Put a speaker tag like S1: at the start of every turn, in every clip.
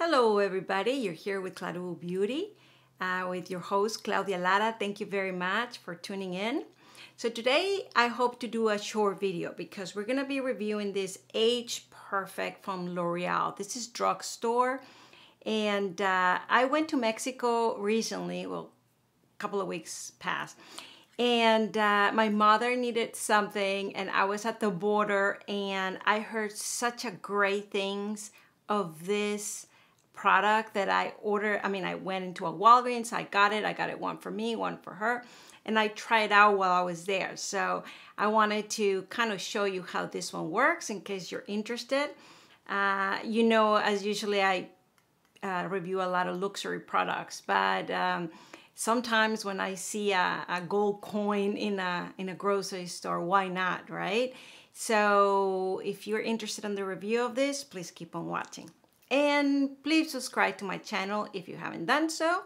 S1: Hello everybody, you're here with Claudia Beauty with your host Claudia Lara. Thank you very much for tuning in. So today I hope to do a short video because we're going to be reviewing this Age Perfect from L'Oreal. This is drugstore, and I went to Mexico recently, well, a couple of weeks past, and my mother needed something and I was at the border and I heard such a great things of this product that I ordered. I went into a Walgreens, I got it one for me, one for her, and I tried it out while I was there. So I wanted to kind of show you how this one works in case you're interested. You know, as usually I review a lot of luxury products, but sometimes when I see a gold coin in a grocery store, why not, right? So if you're interested in the review of this, please keep on watching. And please subscribe to my channel if you haven't done so.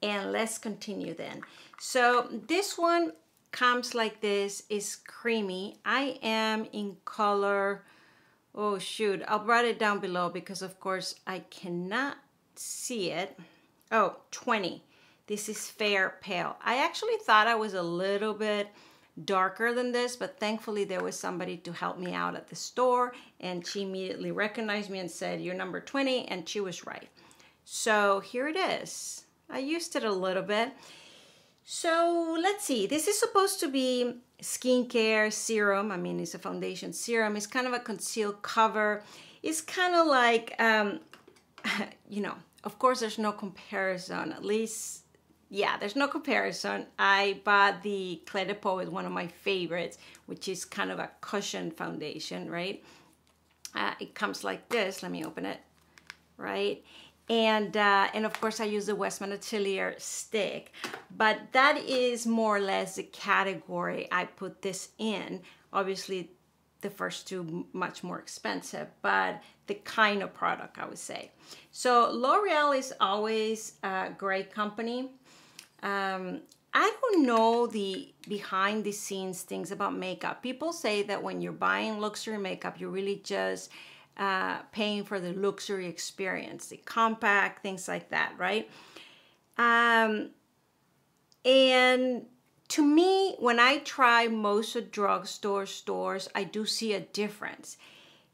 S1: And let's continue then. So this one comes like this, is creamy. I am in color, oh shoot, I'll write it down below because of course I cannot see it. Oh, 20. This is fair pale. I actually thought I was a little bit darker than this, but thankfully there was somebody to help me out at the store and she immediately recognized me and said, "You're number 20," and she was right. So here it is. I used it a little bit. So let's see, this is supposed to be skincare serum. It's a foundation serum. It's kind of a concealed cover. It's kind of like, you know, of course there's no comparison, at least. Yeah, there's no comparison. I bought the Clé de Peau, is one of my favorites, which is kind of a cushion foundation, right? It comes like this. Let me open it, right? And of course I use the Westman Atelier stick, but that is more or less the category I put this in. Obviously, the first two much more expensive, but the kind of product I would say. So L'Oreal is always a great company. I don't know the behind the scenes things about makeup. People say that when you're buying luxury makeup, you're really just paying for the luxury experience, the compact, things like that, right? And to me, when I try most of drugstore stores, I do see a difference.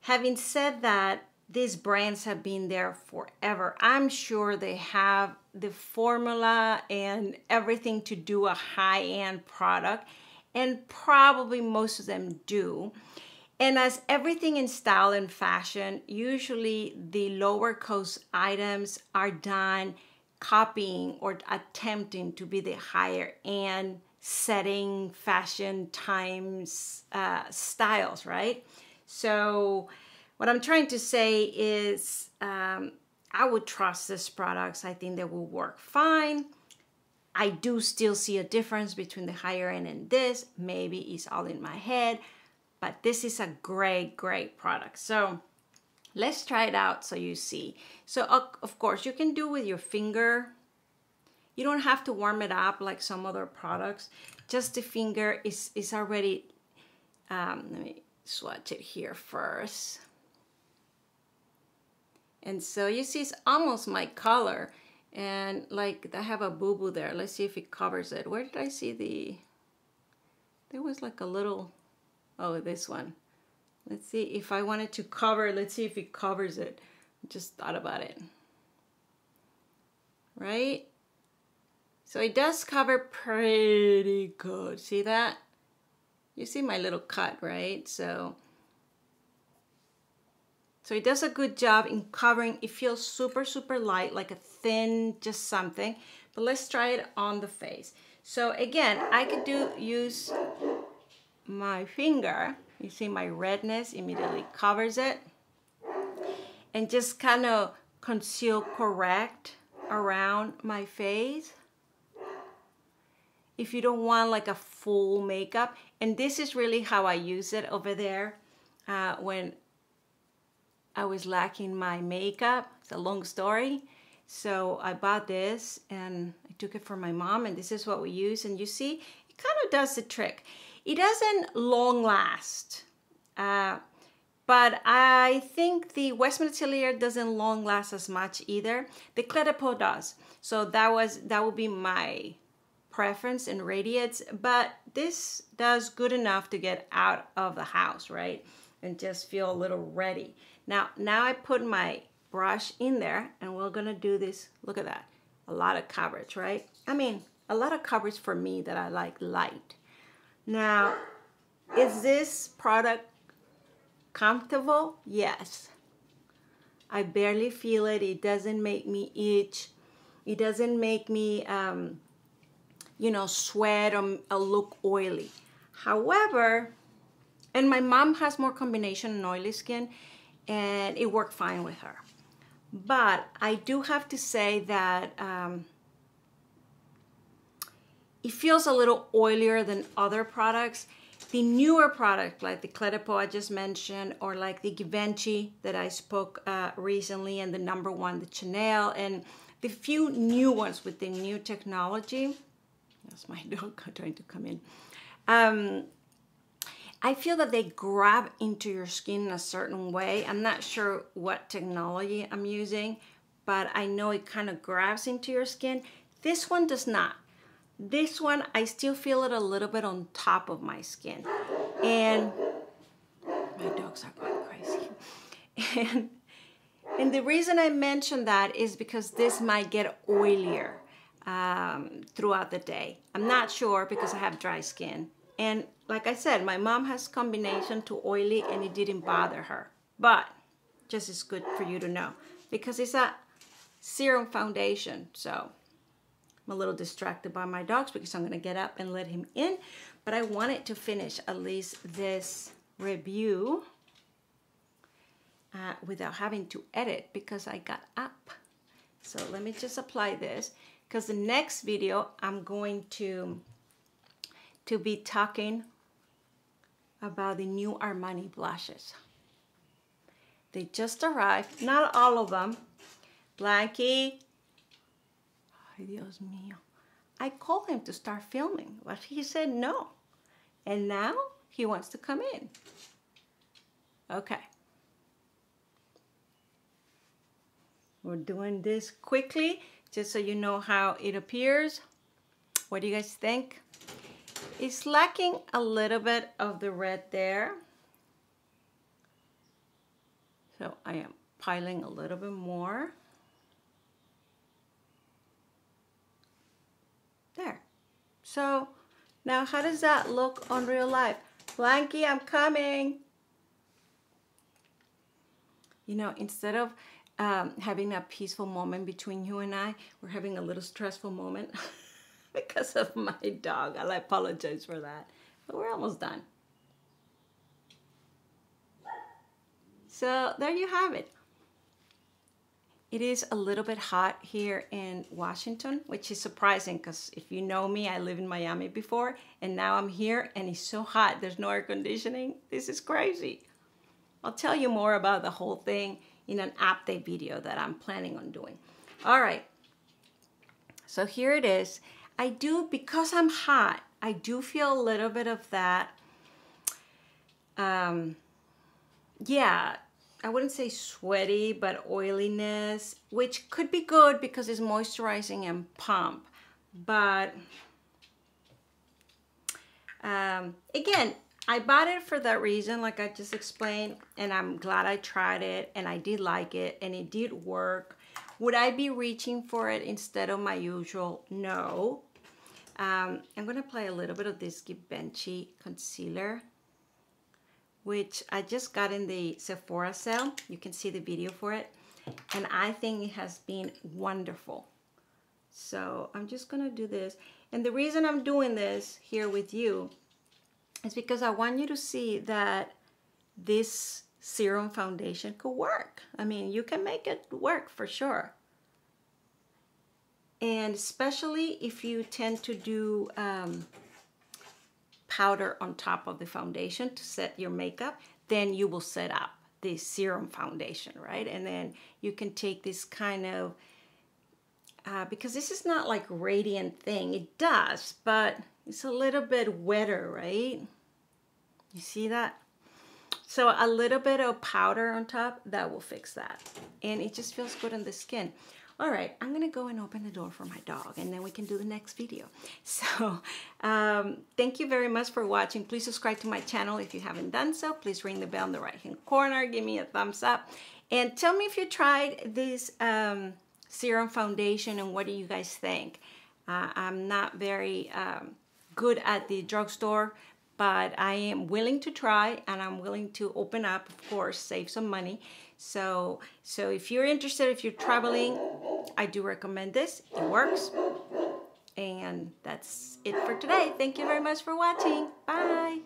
S1: Having said that, these brands have been there forever. I'm sure they have the formula and everything to do a high-end product, and probably most of them do. And as everything in style and fashion, usually the lower cost items are done copying or attempting to be the higher end setting, fashion, times, styles, right? So what I'm trying to say is I would trust these products. I think they will work fine. I do still see a difference between the higher end and this. Maybe it's all in my head, but this is a great, great product. So let's try it out so you see. So of course you can do with your finger. You don't have to warm it up like some other products. Just the finger is already, let me swatch it here first. And so you see it's almost my color, and like I have a boo-boo there. Let's see if it covers it. Where did I see there was like a little, oh, this one. Let's see if I wanted to cover, let's see if it covers it. Just thought about it. Right? So it does cover pretty good. See that? You see my little cut, right? So it does a good job in covering. It feels super, super light, like a thin, just something. But let's try it on the face. So again, I could use my finger. You see my redness immediately covers it. And just kind of conceal correct around my face. If you don't want like a full makeup. And this is really how I use it over there when I was lacking my makeup. It's a long story. So I bought this and I took it for my mom, and this is what we use. And you see, it kind of does the trick. It doesn't long last. But I think the West Metelier doesn't long last as much either. The Clé de Peau does. So that would be my preference and radiates, but this does good enough to get out of the house, right? And just feel a little ready. Now I put my brush in there and we're gonna do this. Look at that, a lot of coverage, right? I mean, a lot of coverage for me that I like light. Now, is this product comfortable? Yes. I barely feel it. It doesn't make me itch. It doesn't make me, you know, sweat or look oily. However, and my mom has more combination and oily skin, and it worked fine with her. But I do have to say that it feels a little oilier than other products. The newer product, like the Clé de Peau I just mentioned, or like the Givenchy that I spoke recently, and the #1, the Chanel, and the few new ones with the new technology. That's my dog trying to come in. I feel that they grab into your skin in a certain way. I'm not sure what technology I'm using, but I know it kind of grabs into your skin. This one does not. This one, I still feel it a little bit on top of my skin. And my dogs are going crazy. And the reason I mention that is because this might get oilier throughout the day. I'm not sure because I have dry skin. And like I said, my mom has combination to oily and it didn't bother her. But just as good for you to know because it's a serum foundation. So I'm a little distracted by my dogs because I'm going to get up and let him in. But I wanted to finish at least this review without having to edit because I got up. So let me just apply this because the next video I'm going to be talking about the new Armani blushes. They just arrived, not all of them. Blanky, ay Dios mío. I called him to start filming, but he said no. And now he wants to come in. Okay. We're doing this quickly, just so you know how it appears. What do you guys think? It's lacking a little bit of the red there. So I am piling a little bit more. There. So now how does that look on real life? Blanky, I'm coming. You know, instead of having a peaceful moment between you and I, we're having a little stressful moment because of my dog. I apologize for that, but we're almost done. So there you have it. It is a little bit hot here in Washington, which is surprising because if you know me, I lived in Miami before and now I'm here and it's so hot. There's no air conditioning. This is crazy. I'll tell you more about the whole thing in an update video that I'm planning on doing. All right. So here it is. I do, because I'm hot, I do feel a little bit of that, yeah, I wouldn't say sweaty, but oiliness, which could be good because it's moisturizing and plump. But again, I bought it for that reason, like I just explained, and I'm glad I tried it, and I did like it, and it did work. Would I be reaching for it instead of my usual? No. I'm going to apply a little bit of this Givenchy concealer, which I just got in the Sephora sale. You can see the video for it. And I think it has been wonderful. So I'm just going to do this. And the reason I'm doing this here with you is because I want you to see that this serum foundation could work. I mean, you can make it work for sure. And especially if you tend to do powder on top of the foundation to set your makeup, then you will set up the serum foundation, right? And then you can take this kind of, because this is not like radiant thing, it does, but it's a little bit wetter, right? You see that? So a little bit of powder on top, that will fix that. And it just feels good on the skin. All right, I'm gonna go and open the door for my dog, and then we can do the next video. So thank you very much for watching. Please subscribe to my channel if you haven't done so. Please ring the bell in the right-hand corner. Give me a thumbs up. And tell me if you tried this serum foundation and what do you guys think. I'm not very good at the drugstore, but I am willing to try, and I'm willing to open up, of course, save some money. So if you're interested, if you're traveling, I do recommend this. It works. And that's it for today. Thank you very much for watching. Bye.